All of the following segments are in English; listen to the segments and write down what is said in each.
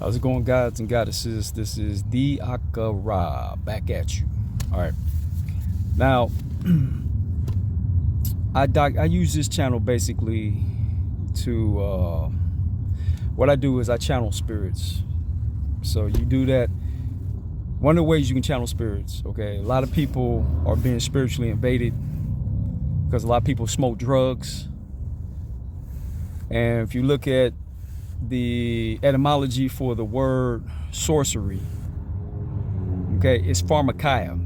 How's it going, gods and goddesses? This is the Akah back at you. All right. Now, I use this channel basically to, what I do is I channel spirits. So you do that. One of the ways you can channel spirits, okay? A lot of people are being spiritually invaded because a lot of people smoke drugs. And if you look at the etymology for the word sorcery, okay, it's pharmakia,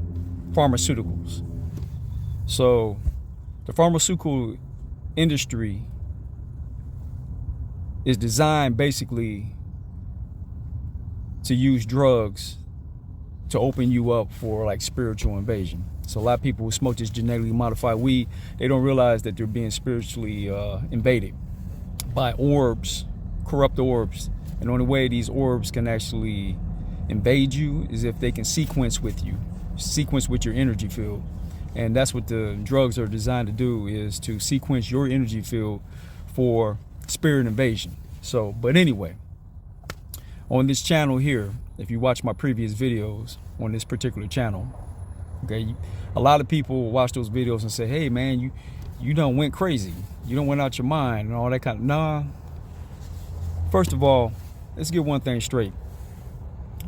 pharmaceuticals. So the pharmaceutical industry is designed basically to use drugs to open you up for like spiritual invasion. So a lot of people who smoke this genetically modified weed, they don't realize that they're being spiritually invaded by orbs, corrupt orbs. And the only way these orbs can actually invade you is if they can sequence with you, sequence with your energy field. And that's what the drugs are designed to do, is to sequence your energy field for spirit invasion. So, but anyway, on this channel here, if you watch my previous videos on this particular channel, okay, a lot of people watch those videos and say, hey man, you done went crazy. You done went out your mind and all that kind of, nah. First of all, let's get one thing straight.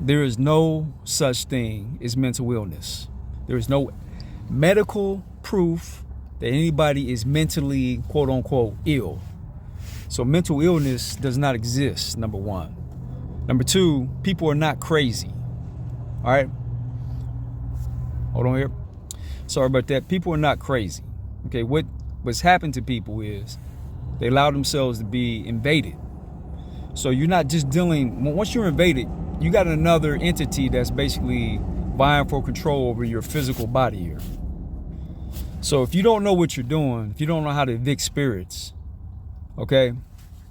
There is no such thing as mental illness. There is no medical proof that anybody is mentally, quote unquote, ill. So mental illness does not exist, number one. Number two, people are not crazy. All right? Hold on here. Sorry about that. People are not crazy. Okay, what's happened to people is they allow themselves to be invaded. So you're not just dealing, once you're invaded, you got another entity that's basically vying for control over your physical body here. So if you don't know what you're doing, if you don't know how to evict spirits, okay,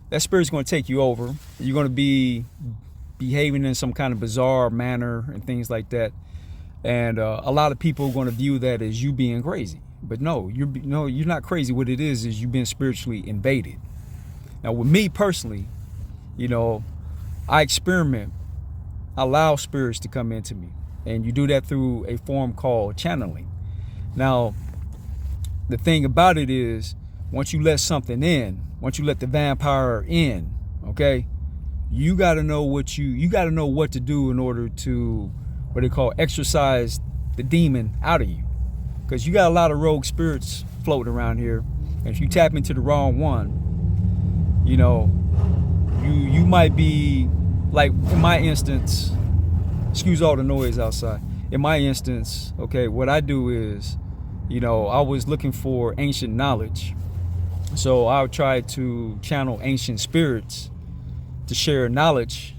that spirit's going to take you over. You're going to be behaving in some kind of bizarre manner and things like that. And a lot of people are going to view that as you being crazy. But no, you're not crazy. What it is you've been spiritually invaded. Now, with me personally, you know, I experiment. I allow spirits to come into me. And you do that through a form called channeling. Now, the thing about it is, once you let something in, once you let the vampire in, okay, you got to know what you got to know what to do in order to, what they call, exorcise the demon out of you. Because you got a lot of rogue spirits floating around here. And if you tap into the wrong one, you know, you might be, like in my instance, excuse all the noise outside. In my instance, okay, what I do is, you know, I was looking for ancient knowledge. So I would try to channel ancient spirits to share knowledge,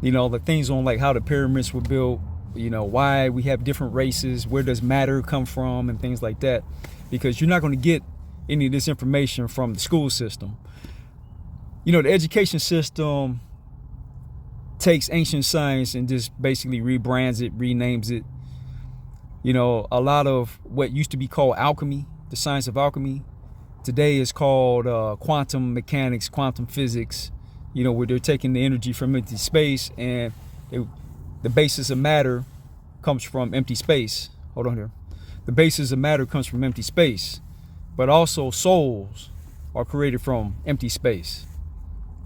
you know, the things on like how the pyramids were built, you know, why we have different races, where does matter come from, and things like that. Because you're not going to get any of this information from the school system. You know, the education system takes ancient science and just basically rebrands it, renames it. You know, a lot of what used to be called alchemy, the science of alchemy, today is called quantum mechanics, quantum physics, you know, where they're taking the energy from empty space, and the basis of matter comes from empty space. Hold on here. The basis of matter comes from empty space, but also souls are created from empty space.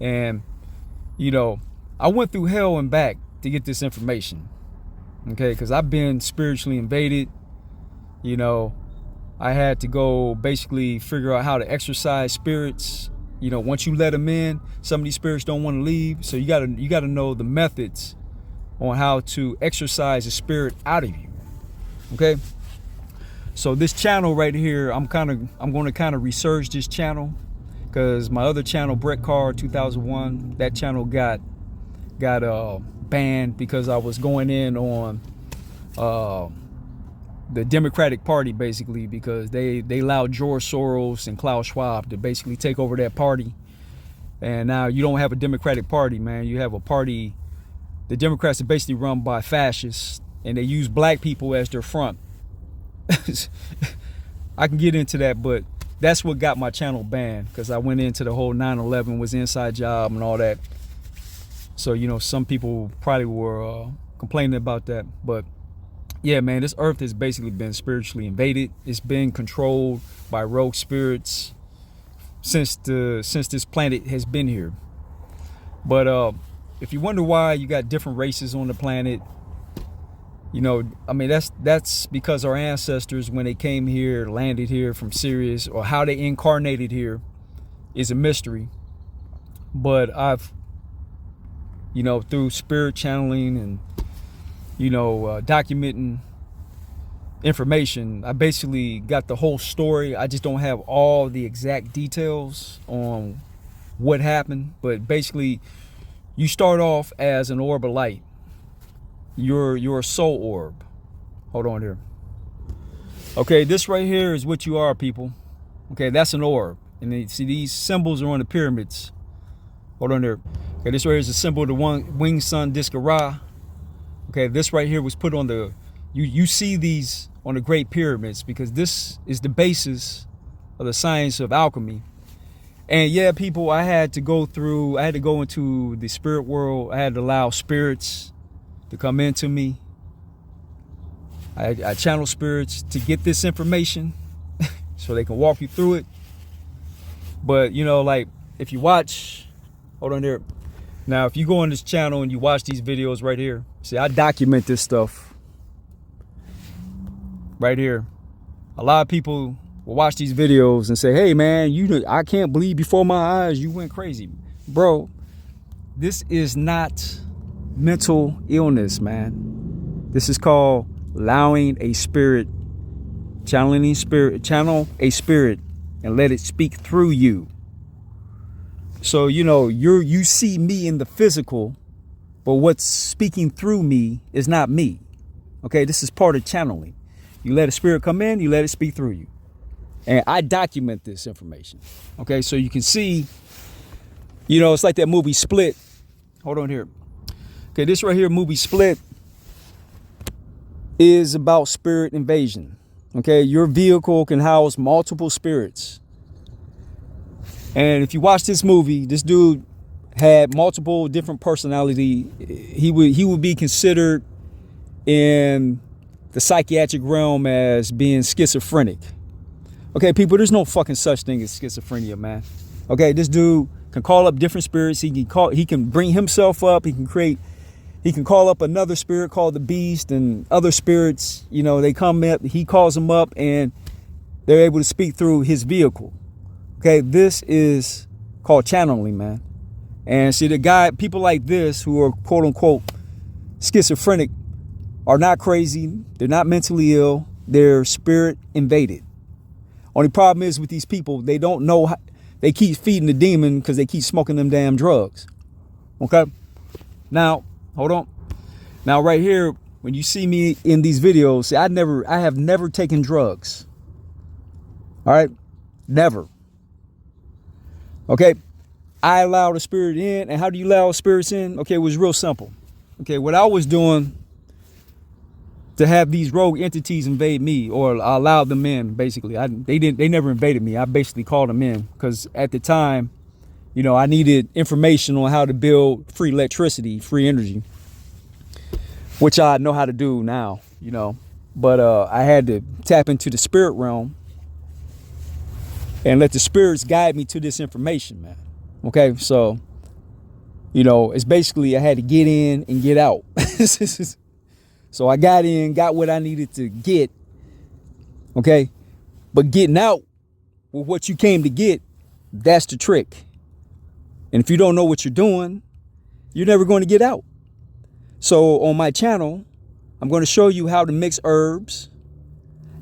And, you know, I went through hell and back to get this information, okay, because I've been spiritually invaded. You know, I had to go basically figure out how to exorcise spirits. You know, once you let them in, some of these spirits don't want to leave. So you gotta know the methods on how to exorcise a spirit out of you. Okay. So this channel right here, I'm going to kind of resurge this channel, because my other channel, Brett Carr 2001, that channel got banned because I was going in on the Democratic Party, basically, because they allowed George Soros and Klaus Schwab to basically take over that party. And now you don't have a Democratic Party, man. You have a party. The Democrats are basically run by fascists, and they use black people as their front. I can get into that, but that's what got my channel banned, because I went into the whole 9/11 was inside job and all that. So, you know, some people probably were complaining about that. But yeah, man, this earth has basically been spiritually invaded. It's been controlled by rogue spirits since this planet has been here. But if you wonder why you got different races on the planet, you know, I mean, that's because our ancestors, when they came here, landed here from Sirius, or how they incarnated here is a mystery. But I've, you know, through spirit channeling and, you know, documenting information, I basically got the whole story. I just don't have all the exact details on what happened, but basically you start off as an orb of light. You're a soul orb. Hold on here. Okay, this right here is what you are, people. Okay, that's an orb. And then, see, these symbols are on the pyramids. Hold on there. Okay, this right here is a symbol of the winged sun disk of Ra. Okay, this right here was put on the, you see these on the Great Pyramids, because this is the basis of the science of alchemy. And yeah, people, I had to go into the spirit world. I had to allow spirits to come into me. I channel spirits to get this information so they can walk you through it. But, you know, like, if you watch, hold on there. Now, if you go on this channel and you watch these videos right here, see, I document this stuff right here. A lot of people will watch these videos and say, hey, man, I can't believe before my eyes you went crazy. Bro, this is not mental illness, man. This is called allowing a spirit, channel a spirit and let it speak through you. So, you know, you see me in the physical, but what's speaking through me is not me. Okay, this is part of channeling. You let a spirit come in, you let it speak through you. And I document this information. Okay, so you can see, you know, it's like that movie Split. Hold on here. Okay, this right here, movie Split, is about spirit invasion. Okay, your vehicle can house multiple spirits. And if you watch this movie, this dude had multiple different personality. He would be considered in the psychiatric realm as being schizophrenic. Okay, people, there's no fucking such thing as schizophrenia, man. Okay, this dude can call up different spirits. He can bring himself up. He can call up another spirit called the Beast, and other spirits, you know, they come up, he calls them up, and they're able to speak through his vehicle. Okay, this is called channeling, man. And see, people like this who are quote unquote schizophrenic are not crazy. They're not mentally ill. They're spirit invaded. Only problem is with these people, they don't know how, they keep feeding the demon because they keep smoking them damn drugs. Okay, now hold on. Now right here, when you see me in these videos, see, I have never taken drugs. All right, never. Okay, I allow the spirit in. And how do you allow spirits in? Okay, it was real simple. Okay, what I was doing to have these rogue entities invade me, or I allowed them in, basically. They never invaded me. I basically called them in because at the time, you know, I needed information on how to build free electricity, free energy, which I know how to do now, you know. But I had to tap into the spirit realm and let the spirits guide me to this information, man. Okay, so, you know, it's basically I had to get in and get out. So I got in, got what I needed to get, okay? But getting out with what you came to get, that's the trick. And if you don't know what you're doing, you're never going to get out. So on my channel, I'm going to show you how to mix herbs,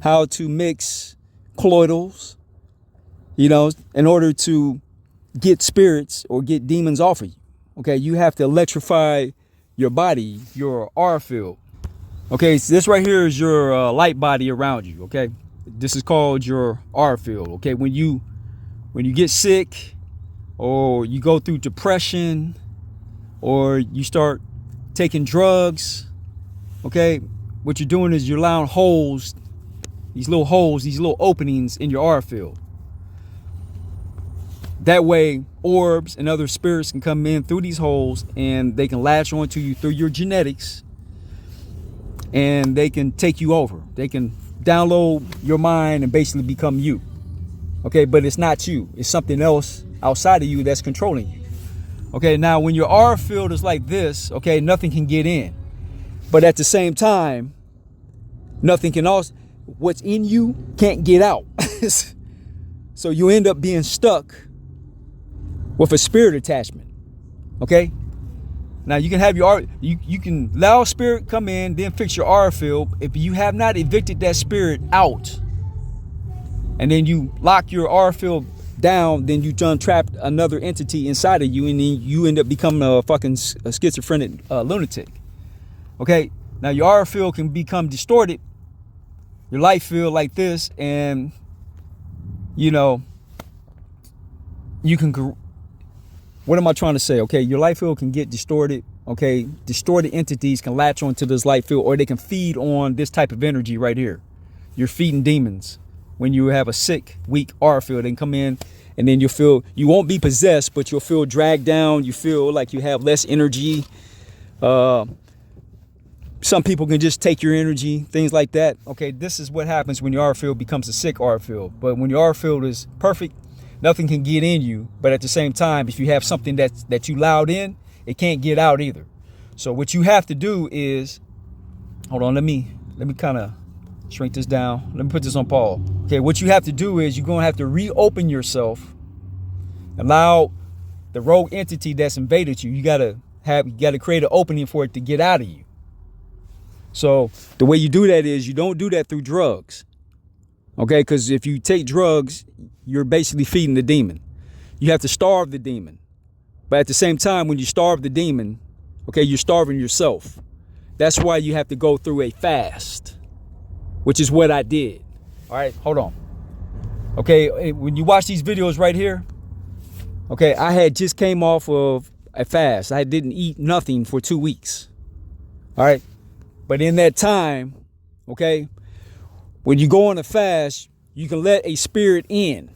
how to mix colloidals, you know, in order to get spirits or get demons off of you. Okay, you have to electrify your body, your aura field. Okay, so this right here is your light body around you. Okay, this is called your aura field. Okay, when you get sick, or you go through depression, or you start taking drugs, okay, what you're doing is you're allowing holes, these little openings in your aura field. That way, orbs and other spirits can come in through these holes, and they can latch onto you through your genetics, and they can take you over. They can download your mind and basically become you. Okay, but it's not you. It's something else outside of you that's controlling you. Okay, now when your aura field is like this, okay, nothing can get in. But at the same time, nothing can also, what's in you can't get out. So you end up being stuck with a spirit attachment. Okay? Now you can have your aura, you can allow spirit come in, then fix your aura field. If you have not evicted that spirit out, and then you lock your aura field down, then you trap another entity inside of you, and then you end up becoming a fucking schizophrenic lunatic. Okay? Now your aura field can become distorted, your life field like this, and you know, you can, what am I trying to say? Okay, your life field can get distorted. Okay, distorted entities can latch onto this light field, or they can feed on this type of energy right here. You're feeding demons. When you have a sick, weak aura field, they can come in, and then you won't be possessed, but you'll feel dragged down. You feel like you have less energy. Some people can just take your energy, things like that. Okay, this is what happens when your aura field becomes a sick aura field. But when your aura field is perfect, nothing can get in you. But at the same time, if you have something that you allowed in, it can't get out either. So what you have to do is, hold on, let me kind of shrink this down. Let me put this on pause. Okay, what you have to do is you're gonna have to reopen yourself, allow the rogue entity that's invaded you. You gotta create an opening for it to get out of you. So the way you do that is you don't do that through drugs. Okay, because if you take drugs, you're basically feeding the demon. You have to starve the demon. But at the same time, when you starve the demon, okay, you're starving yourself. That's why you have to go through a fast, which is what I did. All right, hold on. Okay, when you watch these videos right here, okay, I had just came off of a fast. I didn't eat nothing for 2 weeks. All right. But in that time, okay, when you go on a fast, you can let a spirit in,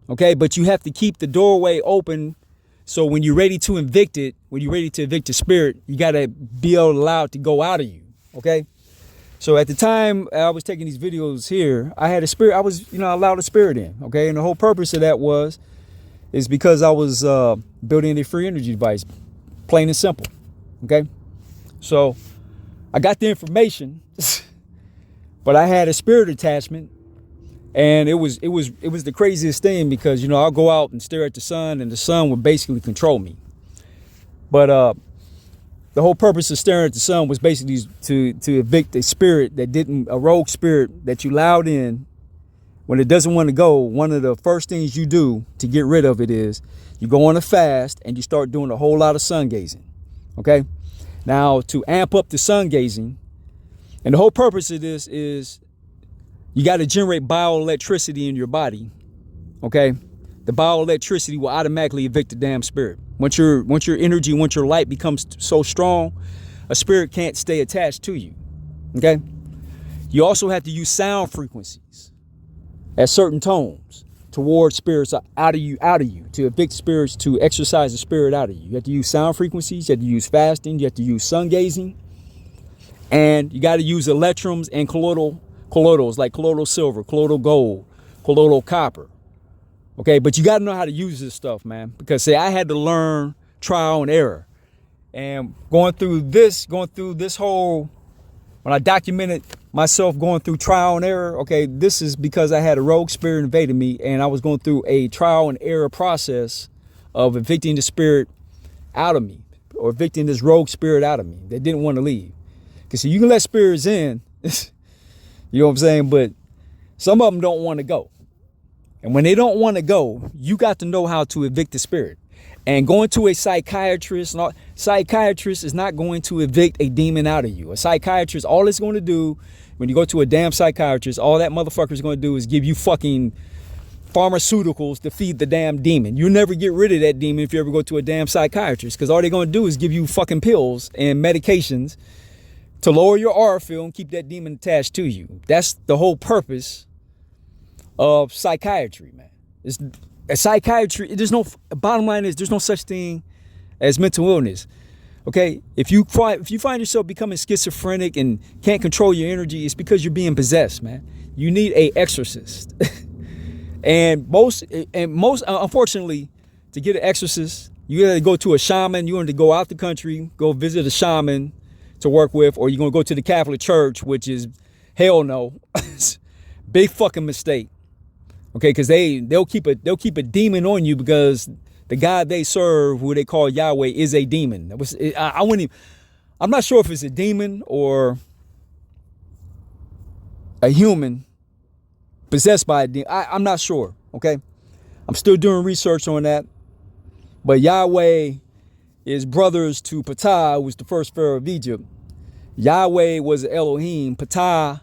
okay? But you have to keep the doorway open. So when you're ready to evict it, when you're ready to evict a spirit, you got to be able to allow it to go out of you, okay? So at the time I was taking these videos here, I had a spirit, I allowed a spirit in, okay? And the whole purpose of that is because I was building a free energy device, plain and simple, okay? So I got the information, but I had a spirit attachment, and it was the craziest thing because, you know, I'll go out and stare at the sun, and the sun would basically control me. But the whole purpose of staring at the sun was basically to evict a spirit a rogue spirit that you allowed in. When it doesn't want to go, one of the first things you do to get rid of it is you go on a fast and you start doing a whole lot of sun gazing, okay? Now, to amp up the sun gazing, and the whole purpose of this is you got to generate bioelectricity in your body, okay? The bioelectricity will automatically evict the damn spirit. Once your energy, once your light becomes so strong, a spirit can't stay attached to you, okay? You also have to use sound frequencies at certain tones towards spirits out of you, to evict spirits, to exorcise the spirit out of you. You have to use sound frequencies, you have to use fasting, you have to use sun gazing, and you got to use electrums and colloidals like colloidal silver, colloidal gold, colloidal copper. Okay, but you got to know how to use this stuff, man, because see, I had to learn trial and error. And going through this whole, when I documented myself going through trial and error, okay, this is because I had a rogue spirit invaded me, and I was going through a trial and error process of evicting the spirit out of me, or evicting this rogue spirit out of me that didn't want to leave. Because see, you can let spirits in, you know what I'm saying, but some of them don't want to go. And when they don't want to go, you got to know how to evict the spirit. And going to a psychiatrist is not going to evict a demon out of you. A psychiatrist, all it's going to do, when you go to a damn psychiatrist, all that motherfucker is going to do is give you fucking pharmaceuticals to feed the damn demon. You'll never get rid of that demon if you ever go to a damn psychiatrist, because all they're going to do is give you fucking pills and medications to lower your aura field and keep that demon attached to you. That's the whole purpose of psychiatry, man. a psychiatry, bottom line is there's no such thing as mental illness. Okay, if you find yourself becoming schizophrenic and can't control your energy, it's because you're being possessed, man. You need a exorcist. and most unfortunately, to get an exorcist, you gotta go to a shaman. You want to go out the country, go visit a shaman to work with, or you're gonna go to the Catholic Church, which is hell no. Big fucking mistake. Okay, because they'll keep a demon on you, because the God they serve, who they call Yahweh, is a demon. I'm not sure if it's a demon or a human possessed by a demon. I'm not sure. Okay, I'm still doing research on that. But Yahweh is brothers to Ptah, who was the first pharaoh of Egypt. Yahweh was Elohim. Ptah,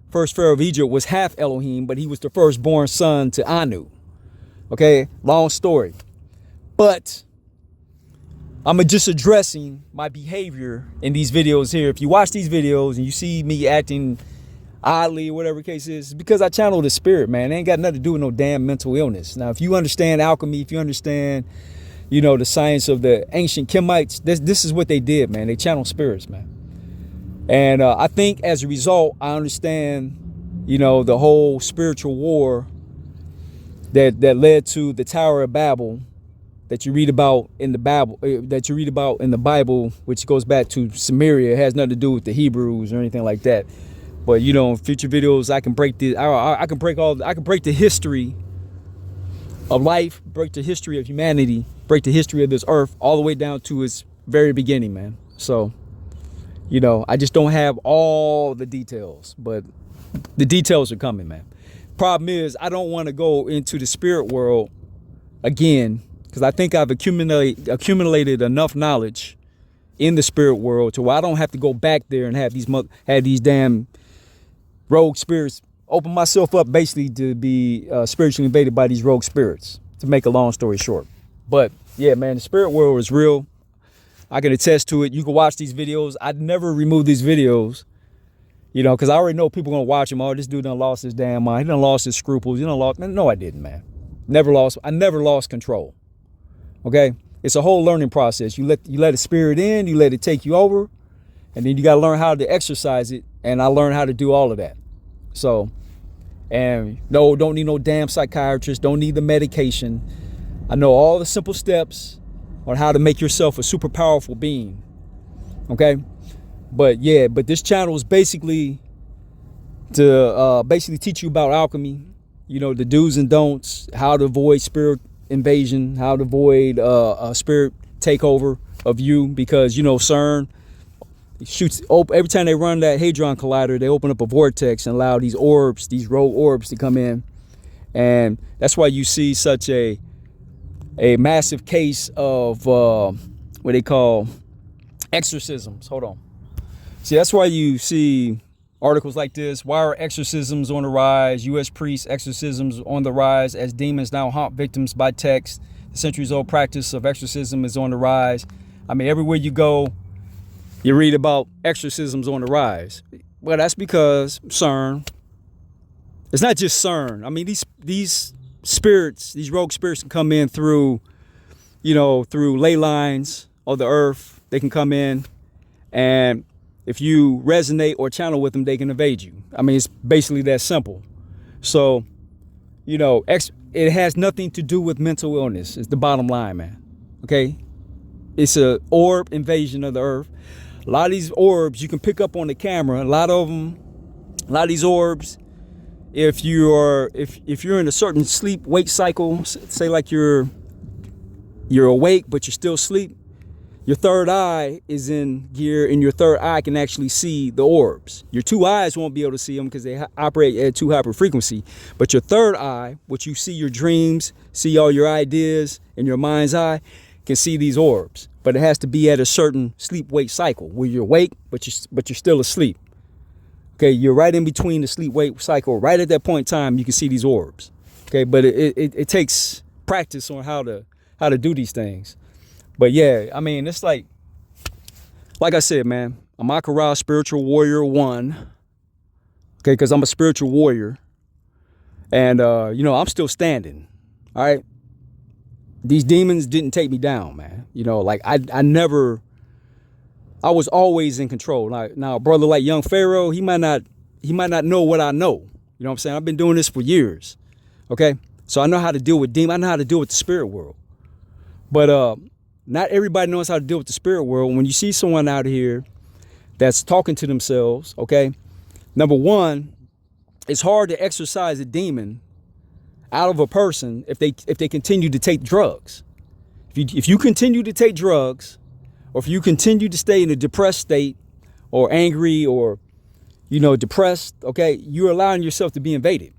first pharaoh of Egypt, was half Elohim, but he was the firstborn son to Anu. Okay, long story. But I'm just addressing my behavior in these videos here. If you watch these videos and you see me acting oddly or whatever the case is, it's because I channel the spirit, man. It ain't got nothing to do with no damn mental illness. Now, if you understand alchemy, if you understand, the science of the ancient Kemites, this is what they did, man. They channel spirits, man. And I think as a result, I understand, the whole spiritual war that led to the Tower of Babel, that you read about in the Bible, which goes back to Samaria. It has nothing to do with the Hebrews or anything like that. But in future videos, I can break the history of life, break the history of humanity, break the history of this earth all the way down to its very beginning, man. So, I just don't have all the details, but the details are coming, man. Problem is, I don't want to go into the spirit world again, because I think I've accumulated enough knowledge in the spirit world to where I don't have to go back there and have these damn rogue spirits, open myself up basically to be spiritually invaded by these rogue spirits, to make a long story short. But yeah, man, the spirit world is real. I can attest to it. You can watch these videos. I'd never remove these videos, because I already know people gonna watch them. Oh, this dude done lost his damn mind. He done lost his scruples. No, I didn't, man. I never lost control. Okay, it's a whole learning process. You let a spirit in, you let it take you over, and then you got to learn how to exercise it. And I learned how to do all of that. So, and no, don't need no damn psychiatrist. Don't need the medication. I know all the simple steps on how to make yourself a super powerful being. Okay, but this channel is basically to teach you about alchemy. The do's and don'ts, how to avoid spirit invasion, how to avoid a spirit takeover of you, because CERN shoots every time they run that hadron collider, they open up a vortex and allow these rogue orbs to come in, and that's why you see such a massive case of what they call exorcisms. Hold on. See, that's why you see articles like this. Why are exorcisms on the rise? U.S. priests, exorcisms on the rise as demons now haunt victims by text. The centuries-old practice of exorcism is on the rise. I mean, everywhere you go, you read about exorcisms on the rise. Well, that's because CERN. It's not just CERN. I mean, these spirits, these rogue spirits can come in through ley lines of the earth. They can come in, and if you resonate or channel with them, they can evade you. I mean, it's basically that simple. So, it has nothing to do with mental illness. It's the bottom line, man. Okay? It's a orb invasion of the earth. A lot of these orbs you can pick up on the camera. A lot of these orbs, if you're in a certain sleep-wake cycle, say like you're awake but you're still asleep, your third eye is in gear, and your third eye can actually see the orbs. Your two eyes won't be able to see them because they operate at too high a frequency. But your third eye, which you see your dreams, see all your ideas in your mind's eye, can see these orbs. But it has to be at a certain sleep-wake cycle where you're awake, but you're still asleep. Okay, you're right in between the sleep-wake cycle. Right at that point in time, you can see these orbs. Okay, but it takes practice on how to do these things. But yeah, I mean, it's like I said, man, I'm Akah, spiritual warrior 1. Okay, because I'm a spiritual warrior. And, I'm still standing. All right. these demons didn't take me down, man. You know, like I was always in control. Now a brother like Young Pharaoh, he might not know what I know. You know what I'm saying? I've been doing this for years. Okay? So I know how to deal with demons. I know how to deal with the spirit world. But not everybody knows how to deal with the spirit world. When you see someone out here that's talking to themselves, okay? Number one, it's hard to exorcise a demon out of a person if they continue to take drugs. If you continue to take drugs, or if you continue to stay in a depressed state, or angry, or depressed, okay, you're allowing yourself to be invaded,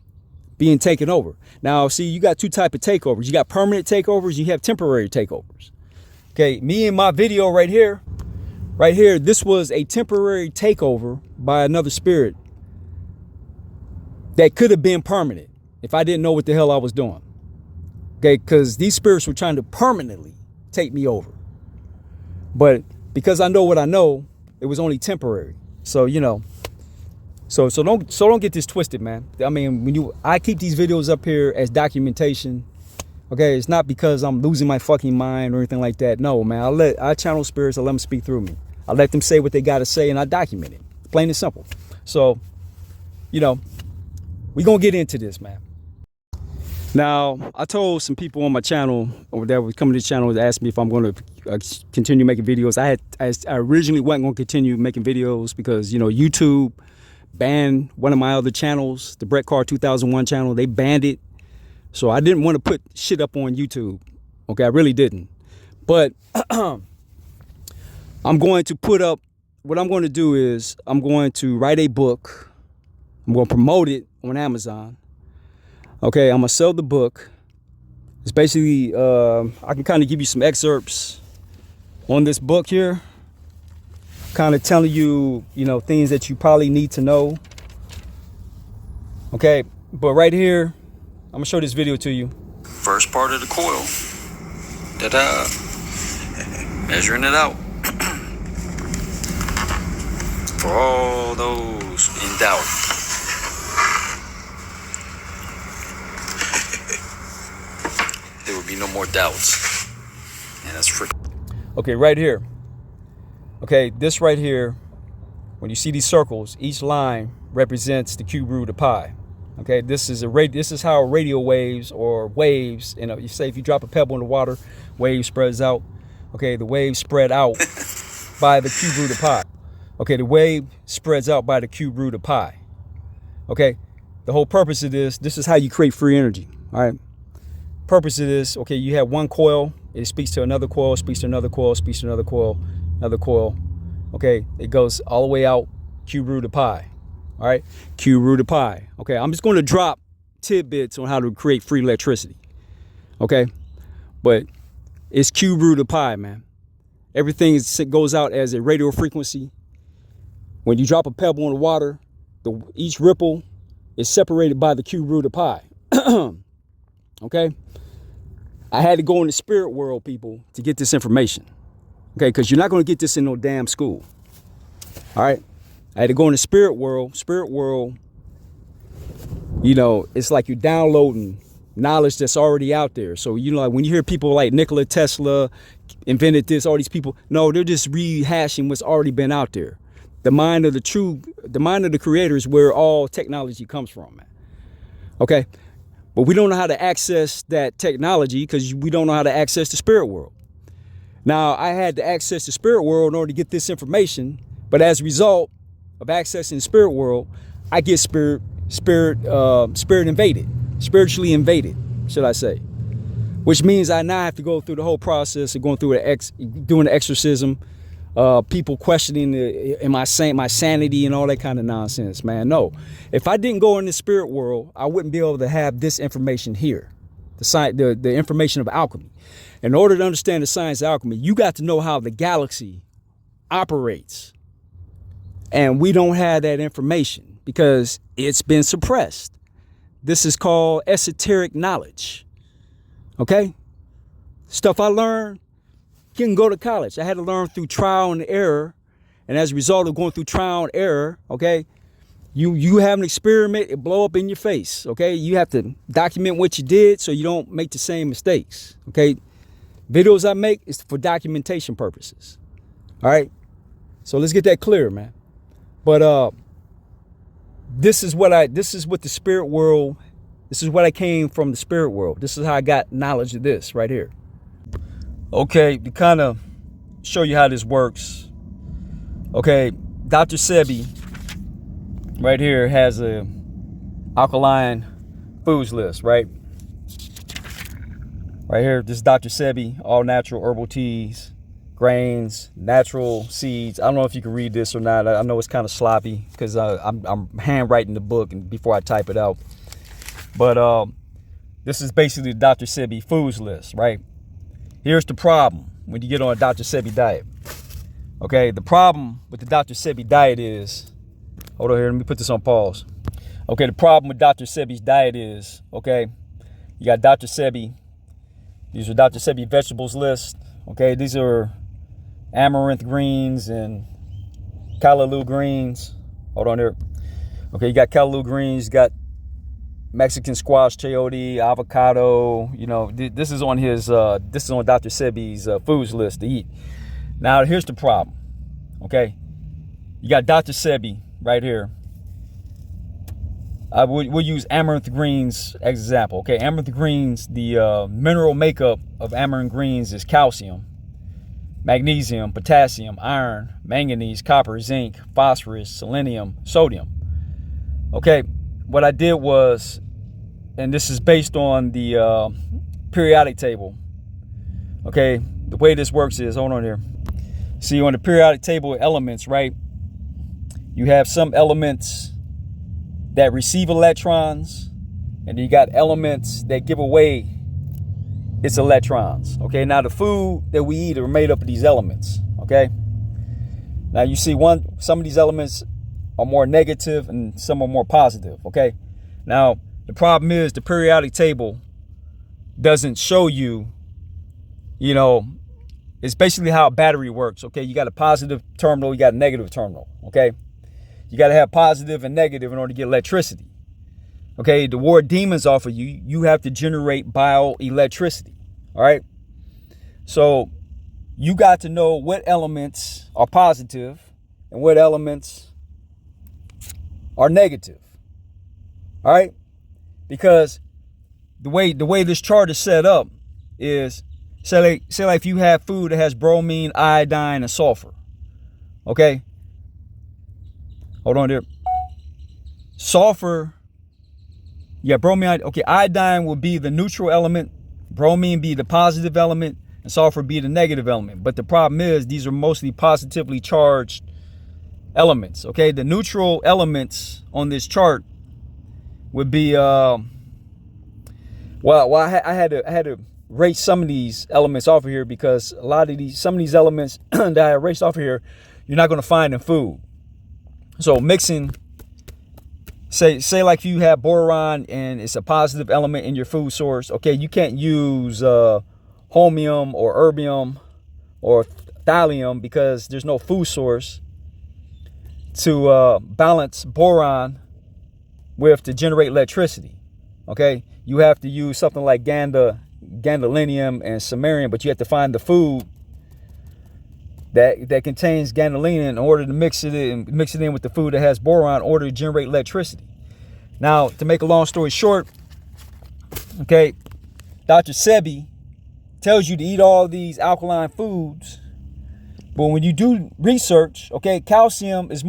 being taken over. Now, see, you got two types of takeovers. You got permanent takeovers, you have temporary takeovers. Okay, me and my video right here, this was a temporary takeover by another spirit that could have been permanent if I didn't know what the hell I was doing. Okay, because these spirits were trying to permanently take me over. But because I know what I know, it was only temporary. So, so don't get this twisted, man. I mean, I keep these videos up here as documentation. Okay, it's not because I'm losing my fucking mind or anything like that. No, man, I channel spirits, I let them speak through me. I let them say what they got to say, and I document it. Plain and simple. So, we gonna get into this, man. Now, I told some people on my channel, or that was coming to the channel, to ask me if I'm going to continue making videos. I originally wasn't going to continue making videos because, YouTube banned one of my other channels, the Brett Carr 2001 channel. They banned it. So I didn't want to put shit up on YouTube. Okay, I really didn't. But I'm going to put up, what I'm going to do is I'm going to write a book. I'm going to promote it on Amazon. Okay, I'm going to sell the book. It's basically, I can kind of give you some excerpts on this book here. Kind of telling you, things that you probably need to know. Okay, but right here, I'm going to show this video to you. First part of the coil. Ta-da. Measuring it out. For all those in doubt. There would be no more doubts. And that's freaking. Okay, right here. Okay, this right here, when you see these circles, each line represents the cube root of pi. Okay, this is how radio waves, or waves, you say if you drop a pebble in the water, wave spreads out. Okay, the wave spread out by the cube root of pi. Okay, the wave spreads out by the cube root of pi. Okay, the whole purpose of this is how you create free energy. All right, purpose of this, okay, you have one coil, it speaks to another coil, speaks to another coil, speaks to another coil, another coil. Okay, it goes all the way out, cube root of pi. All right, cube root of pi. Okay, I'm just going to drop tidbits on how to create free electricity. Okay, but it's cube root of pi, man. Everything goes out as a radio frequency. When you drop a pebble in the water, each ripple is separated by the cube root of pi. Okay, I had to go in the spirit world, people, to get this information. Okay, because you're not going to get this in no damn school. All right. I had to go in the spirit world. Spirit world, it's like you're downloading knowledge that's already out there. So, like when you hear people like Nikola Tesla invented this, all these people, no, they're just rehashing what's already been out there. The mind of the creator is where all technology comes from, man. Okay. But we don't know how to access that technology because we don't know how to access the spirit world. Now, I had to access the spirit world in order to get this information. But as a result of accessing the spirit world, I get spirit invaded, spiritually invaded, should I say? Which means I now have to go through the whole process of going through doing the exorcism, people questioning my sanity and all that kind of nonsense, man. No, if I didn't go in the spirit world, I wouldn't be able to have this information here, the information of alchemy. In order to understand the science of alchemy, you got to know how the galaxy operates. And we don't have that information because it's been suppressed. This is called esoteric knowledge. Okay? Stuff I learned, you can go to college. I had to learn through trial and error. And as a result of going through trial and error, okay, you have an experiment, it blow up in your face. Okay? You have to document what you did so you don't make the same mistakes. Okay? Videos I make is for documentation purposes. All right. So let's get that clear, man. But this is what the spirit world, this is what I came from the spirit world. This is how I got knowledge of this right here. Okay, to kind of show you how this works. Okay, Dr. Sebi right here has a alkaline foods list, right? Right here, this is Dr. Sebi, all natural herbal teas, grains, natural seeds. I don't know if you can read this or not. I know it's kind of sloppy because I'm handwriting the book and before I type it out. But this is basically the Dr. Sebi foods list, right? Here's the problem when you get on a Dr. Sebi diet. Okay, the problem with the Dr. Sebi diet is, hold on here, let me put this on pause. Okay, the problem with Dr. Sebi's diet is, okay, you got Dr. Sebi. These are Dr. Sebi vegetables list. Okay, these are amaranth greens and callaloo greens. Hold on here. Okay, you got callaloo greens, you got Mexican squash, chayote, avocado. You know, this is on his. This is on Dr. Sebi's foods list to eat. Now, here's the problem. Okay, you got Dr. Sebi right here. We'll use amaranth greens as example. Okay, amaranth greens, the mineral makeup of amaranth greens is calcium, magnesium, potassium, iron, manganese, copper, zinc, phosphorus, selenium, sodium. Okay, what I did was, and this is based on the periodic table. Okay, the way this works is, hold on here. See, on the periodic table of elements, right? You have some elements that receive electrons, and you got elements that give away its electrons. Okay, now the food that we eat are made up of these elements. Okay, now you see some of these elements are more negative and some are more positive. Okay, now the problem is the periodic table doesn't show you, you know, it's basically how a battery works. Okay, you got a positive terminal, you got a negative terminal. Okay, you got to have positive and negative in order to get electricity. Okay, the war demons offer you, you have to generate bioelectricity. All right, so you got to know what elements are positive and what elements are negative. All right, because the way this chart is set up is, say like if you have food that has bromine, iodine, and sulfur. Okay, hold on there. Sulfur, yeah, bromine. Okay, iodine will be the neutral element, bromine be the positive element, and sulfur be the negative element. But the problem is these are mostly positively charged elements. Okay, the neutral elements on this chart would be I had to erase some of these elements off of here because some of these elements that I erased off of here, you're not going to find in food. So mixing, say like you have boron and it's a positive element in your food source. Okay, you can't use holmium or erbium or thallium because there's no food source to balance boron with to generate electricity. Okay, you have to use something like gadolinium and samarium, but you have to find the food that contains gadolinium in order to mix it in with the food that has boron in order to generate electricity. Now, to make a long story short, okay, Dr. Sebi tells you to eat all these alkaline foods, but when you do research, okay, calcium is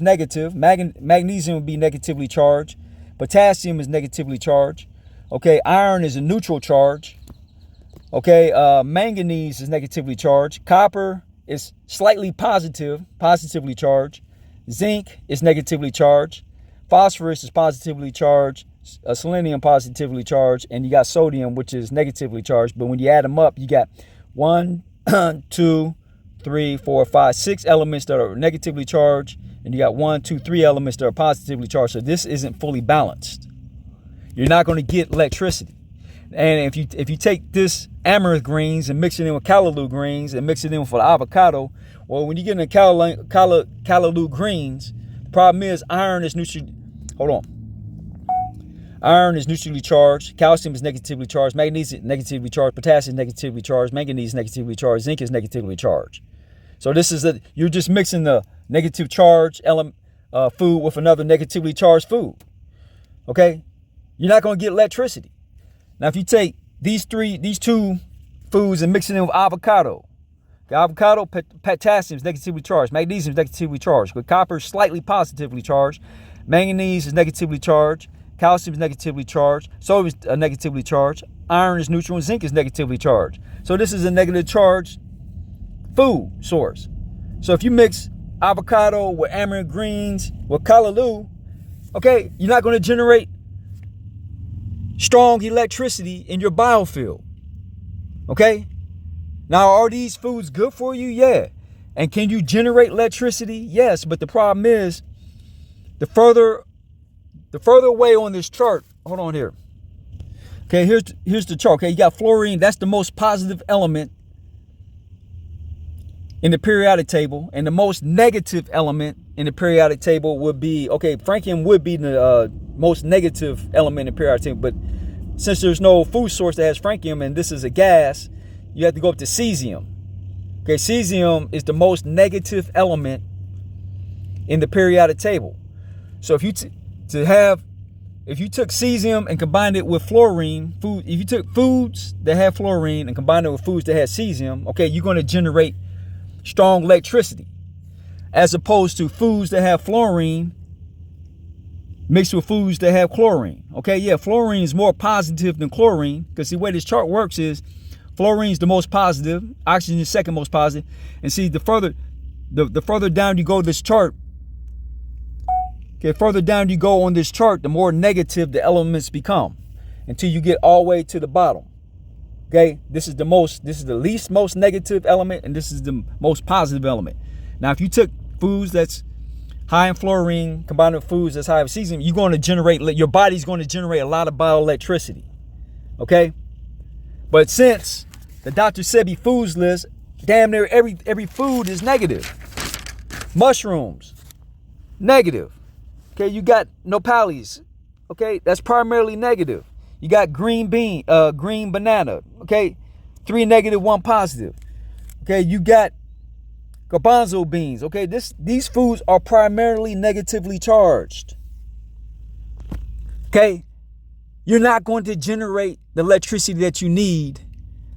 negative, magnesium would be negatively charged, potassium is negatively charged, okay, iron is a neutral charge, okay, manganese is negatively charged, copper is slightly positively charged, zinc is negatively charged, phosphorus is positively charged, selenium positively charged, and you got sodium, which is negatively charged. But when you add them up, you got 1, 2, 3, 4, 5, 6 elements that are negatively charged, and you got 1, 2, 3 elements that are positively charged. So this isn't fully balanced. You're not going to get electricity. And if you take this amaranth greens and mix it in with callaloo greens and mix it in with the avocado, well, when you get into callaloo greens, the problem is iron is neutral. Hold on. Iron is neutrally charged. Calcium is negatively charged. Magnesium is negatively charged. Potassium is negatively charged. Manganese is negatively charged. Zinc is negatively charged. So this is you're just mixing the negative charge element food with another negatively charged food. Okay, you're not going to get electricity. Now, if you take these two foods and mix it in with avocado, the avocado, potassium is negatively charged. Magnesium is negatively charged. But copper is slightly positively charged. Manganese is negatively charged. Calcium is negatively charged. Sodium is negatively charged. Iron is neutral. And zinc is negatively charged. So this is a negative charged food source. So if you mix avocado with amaranth greens with callaloo, okay, you're not going to generate strong electricity in your biofield. Okay? Now, are these foods good for you? Yeah. And can you generate electricity? Yes. But the problem is, the further away on this chart, hold on here. Okay, here's the chart. Okay, you got fluorine. That's the most positive element in the periodic table. And the most negative element in the periodic table would be, okay, francium would be the most negative element in the periodic table. But since there's no food source that has francium and this is a gas, you have to go up to cesium. Okay, cesium is the most negative element in the periodic table. So if you took cesium and combined it with fluorine, if you took foods that have fluorine and combined it with foods that have cesium, okay, you're going to generate strong electricity, as opposed to foods that have fluorine mixed with foods that have chlorine. Okay, yeah, fluorine is more positive than chlorine, because the way this chart works is fluorine is the most positive, oxygen is second most positive. And see, the further down you go this chart, okay, further down you go on this chart, the more negative the elements become, until you get all the way to the bottom. Okay, this is the least most negative element, and this is the most positive element. Now, if you took foods that's high in fluorine combined with foods that's high in cesium, your body's going to generate a lot of bioelectricity. Okay, but since the Dr. Sebi foods list, damn near every food is negative. Mushrooms, negative. Okay, you got nopales. Okay, that's primarily negative. You got green banana. Okay, 3 negative, 1 positive. Okay, you got garbanzo beans. Okay, these foods are primarily negatively charged. Okay, you're not going to generate the electricity that you need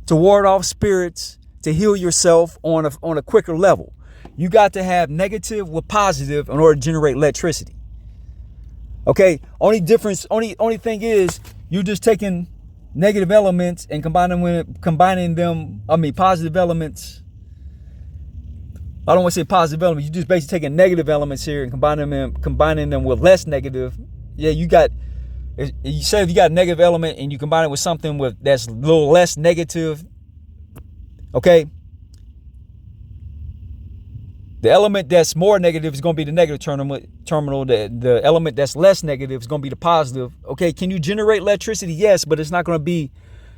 to ward off spirits, to heal yourself on a quicker level. You got to have negative with positive in order to generate electricity. Okay, only thing is, you're just taking negative elements and combining them. I mean, positive elements. I don't want to say positive elements. You're just basically taking negative elements here and combining them with less negative. Yeah, you say if you got a negative element and you combine it with something that's a little less negative. Okay. The element that's more negative is going to be the negative terminal. The element that's less negative is going to be the positive. Okay, can you generate electricity? Yes, but it's not going to be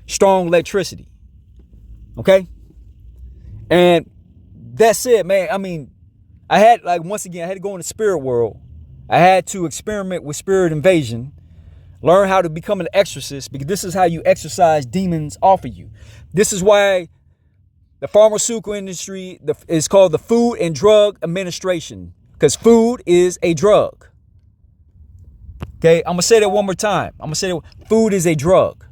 strong electricity. Okay? And that's it, man. I mean, I had to go in the spirit world. I had to experiment with spirit invasion, learn how to become an exorcist, because this is how you exorcise demons off of you. This is why the pharmaceutical industry is called the Food and Drug Administration, because food is a drug. Okay, I'm going to say that one more time. Food is a drug.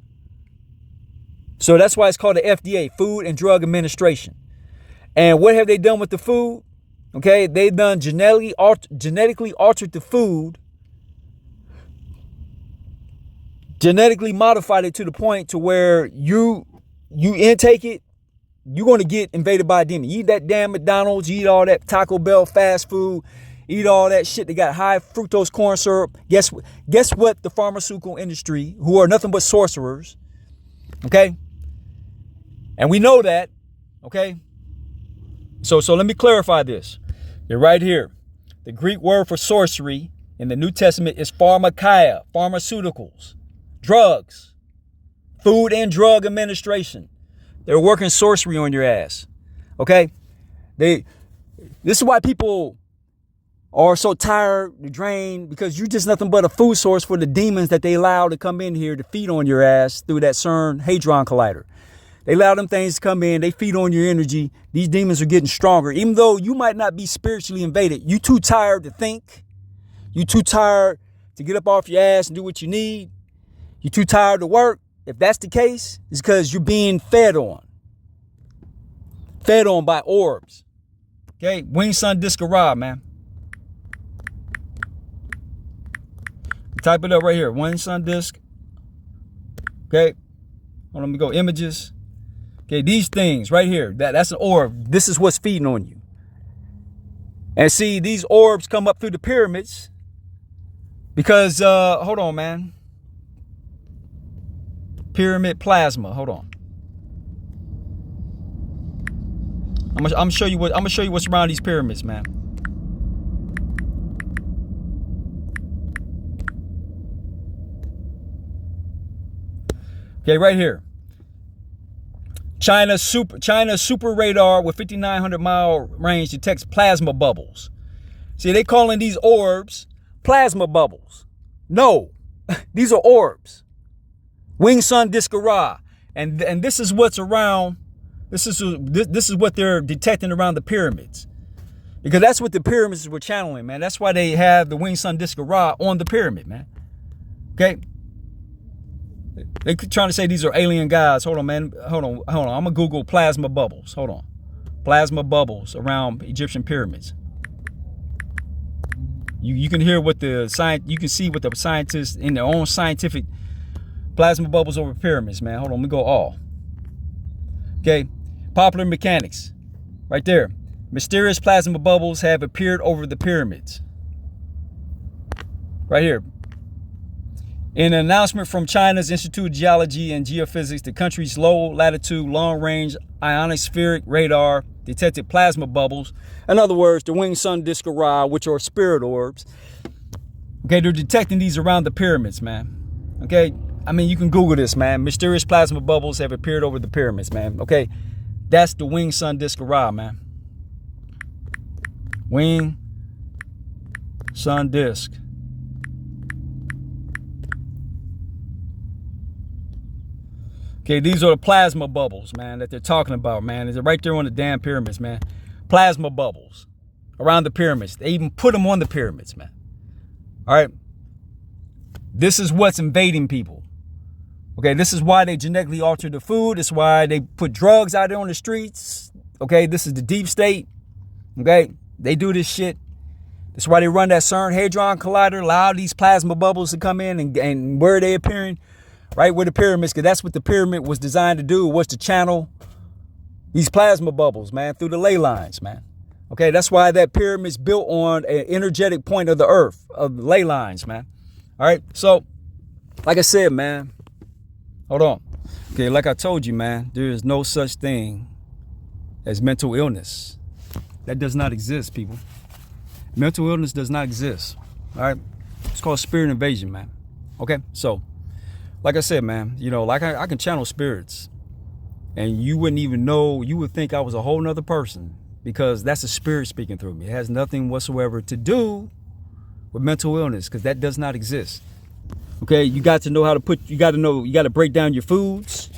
So that's why it's called the FDA, Food and Drug Administration. And what have they done with the food? Okay, they've done genetically altered the food, genetically modified it to the point to where you intake it, you're going to get invaded by a demon. You eat that damn McDonald's, you eat all that Taco Bell fast food, eat all that shit that got high fructose corn syrup. Guess what the pharmaceutical industry, who are nothing but sorcerers, okay? And we know that, okay? So let me clarify this. You're right here. The Greek word for sorcery in the New Testament is pharmakeia, pharmaceuticals, drugs, Food and Drug Administration. They're working sorcery on your ass. Okay? This is why people are so tired, drained, because you're just nothing but a food source for the demons that they allow to come in here to feed on your ass through that CERN Hadron Collider. They allow them things to come in. They feed on your energy. These demons are getting stronger. Even though you might not be spiritually invaded, you too tired to think. You too tired to get up off your ass and do what you need. You too tired to work. If that's the case, it's because you're being fed on. Fed on by orbs. Okay, Wing Sun Disc Ra, man. Type it up right here. Wing Sun Disc. Okay. Let me go images. Okay, these things right here. That's an orb. This is what's feeding on you. And see, these orbs come up through the pyramids. Because hold on, man. Pyramid plasma. Hold on. I'm gonna show you what's around these pyramids, man. Okay, right here. China's super radar with 5,900-mile range detects plasma bubbles. See, they calling these orbs plasma bubbles. No, these are orbs. Wing Sun Disc Ra, and this is what's around. This is what they're detecting around the pyramids, because that's what the pyramids were channeling, man. That's why they have the Wing Sun Disc Ra on the pyramid, man. Okay. They trying to say these are alien guys. Hold on, man. Hold on. I'm gonna Google plasma bubbles. Hold on. Plasma bubbles around Egyptian pyramids. You can hear what you can see what the scientists in their own scientific plasma bubbles over pyramids, man. Hold on, let me go all. Okay, popular mechanics, right there. Mysterious plasma bubbles have appeared over the pyramids. Right here. In an announcement from China's Institute of Geology and Geophysics, the country's low-latitude, long-range ionospheric radar detected plasma bubbles. In other words, the Wing Sun Disc Ra, which are spirit orbs. Okay, they're detecting these around the pyramids, man. Okay, I mean, you can Google this, man. Mysterious plasma bubbles have appeared over the pyramids, man. Okay, that's the Wing Sun Disc Ra, man. Wing Sun Disc. Okay, these are the plasma bubbles, man, that they're talking about, man. It's right there on the damn pyramids, man. Plasma bubbles around the pyramids. They even put them on the pyramids, man. All right. This is what's invading people. Okay, this is why they genetically alter the food. This is why they put drugs out there on the streets. Okay, this is the deep state. Okay, they do this shit. That's why they run that CERN Hadron Collider, allow these plasma bubbles to come in, and where are they appearing? Right where the pyramids, because that's what the pyramid was designed to do, was to channel these plasma bubbles, man, through the ley lines, man. Okay, that's why that pyramid's built on an energetic point of the earth, of the ley lines, man. All right, so, like I said, man, hold on. Okay, like I told you, man, there is no such thing as mental illness. That does not exist, people. Mental illness does not exist, all right? It's called spirit invasion, man. Okay, so, like I said, man, you know, like I can channel spirits, and you wouldn't even know, you would think I was a whole nother person, because that's a spirit speaking through me. It has nothing whatsoever to do with mental illness, because that does not exist. Okay, you got to know how to you got to break down your foods.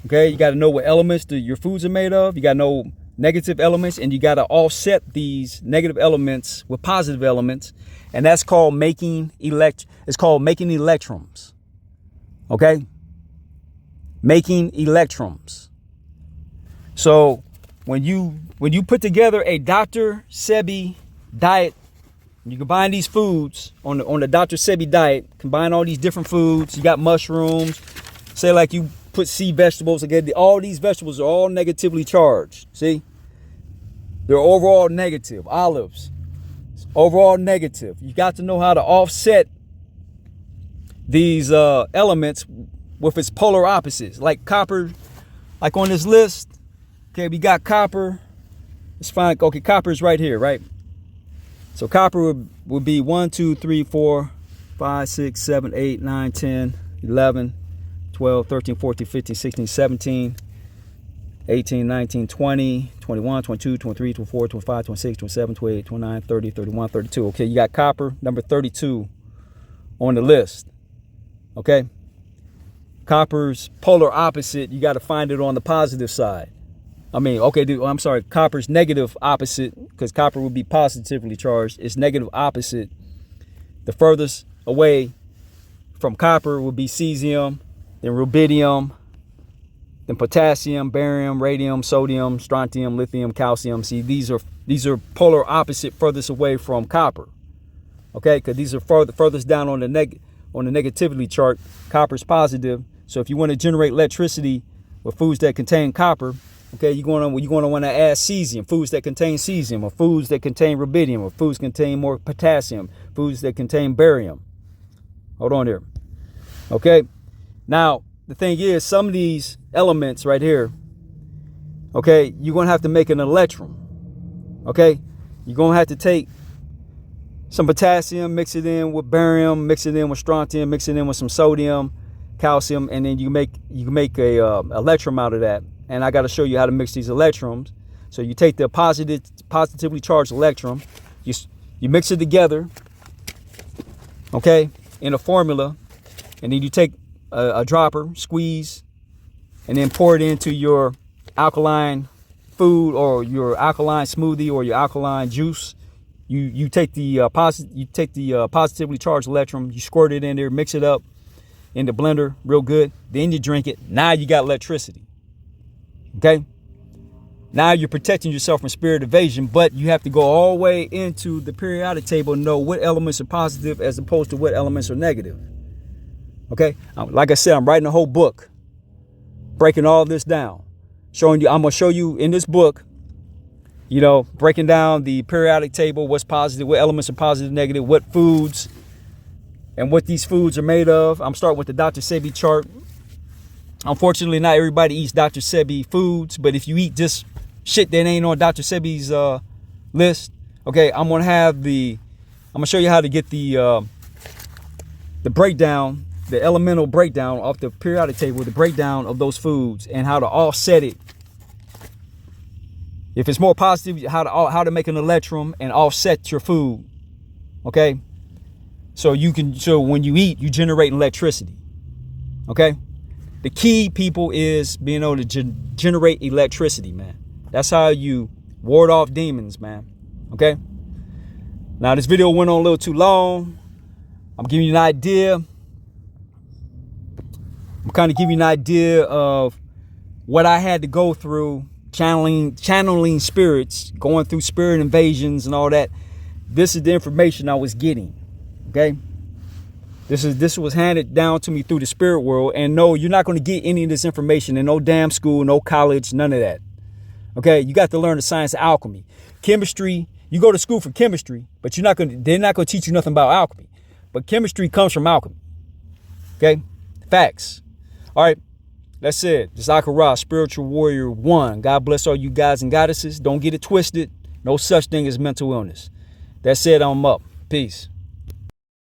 Okay, you got to know what elements your foods are made of. You got to know negative elements, and you got to offset these negative elements with positive elements, and that's called making it's called making electrons. Okay, making electrons. So when you put together a Dr. Sebi diet, you combine these foods on the Dr. Sebi diet, combine all these different foods. You got mushrooms, say like you put sea vegetables together. All these vegetables are all negatively charged. See, they're overall negative. Olives, overall negative. You got to know how to offset these elements with its polar opposites, like copper. Like on this list, okay, we got copper. Let's find, okay, copper is right here, right? So copper would be 1, 2, 3, 4, 5, 6, 7, 8, 9, 10, 11, 12, 13, 14, 15, 16, 17. 18, 19, 20, 21, 22, 23, 24, 25, 26, 27, 28, 29, 30, 31, 32. Okay, you got copper, number 32 on the list. Okay? Copper's polar opposite, you got to find it on the positive side. I'm sorry, copper's negative opposite, because copper would be positively charged. It's negative opposite. The furthest away from copper would be cesium, then rubidium, then potassium, barium, radium, sodium, strontium, lithium, calcium. See, these are polar opposite, furthest away from copper. Okay, because these are furthest down on the negativity chart. Copper's positive. So if you want to generate electricity with foods that contain copper, okay, you're going to want to add cesium, foods that contain cesium, or foods that contain rubidium, or foods contain more potassium, foods that contain barium. Hold on there. Okay, now the thing is, some of these elements right here, okay, you're going to have to make an electrum. Okay, you're going to have to take some potassium, mix it in with barium, mix it in with strontium, mix it in with some sodium, calcium, and then you make a electrum out of that. And I got to show you how to mix these electrums. So you take the positively charged electrum, you mix it together, okay, in a formula, and then you take a dropper, squeeze, and then pour it into your alkaline food or your alkaline smoothie or your alkaline juice. You take the positively charged electrum, you squirt it in there, mix it up in the blender real good, then you drink it. Now you got electricity. Okay, now you're protecting yourself from spirit evasion, but you have to go all the way into the periodic table and know what elements are positive as opposed to what elements are negative. Okay, like I said, I'm writing a whole book breaking all this down, showing you. I'm gonna show you in this book, you know, breaking down the periodic table, what's positive, what elements are positive, negative, what foods and what these foods are made of. I'm starting with the Dr. Sebi chart. Unfortunately, not everybody eats Dr. Sebi foods, but if you eat just shit that ain't on Dr. Sebi's list, okay, I'm gonna show you how to get the breakdown, the elemental breakdown off the periodic table, the breakdown of those foods and how to offset it. If it's more positive, how to make an electrum and offset your food. Okay, so when you eat, you generate electricity. Okay. The key, people, is being able to generate electricity, man. That's how you ward off demons, man. Okay? Now, this video went on a little too long. I'm giving you an idea. I'm kind of giving you an idea of what I had to go through, channeling spirits, going through spirit invasions and all that. This is the information I was getting. Okay? This was handed down to me through the spirit world. And no, you're not going to get any of this information in no damn school, no college, none of that. Okay, you got to learn the science of alchemy. Chemistry, you go to school for chemistry, but they're not going to teach you nothing about alchemy. But chemistry comes from alchemy. Okay, facts. All right, that's it. This is Akah, Spiritual Warrior 1. God bless all you guys and goddesses. Don't get it twisted. No such thing as mental illness. That said, I'm up. Peace.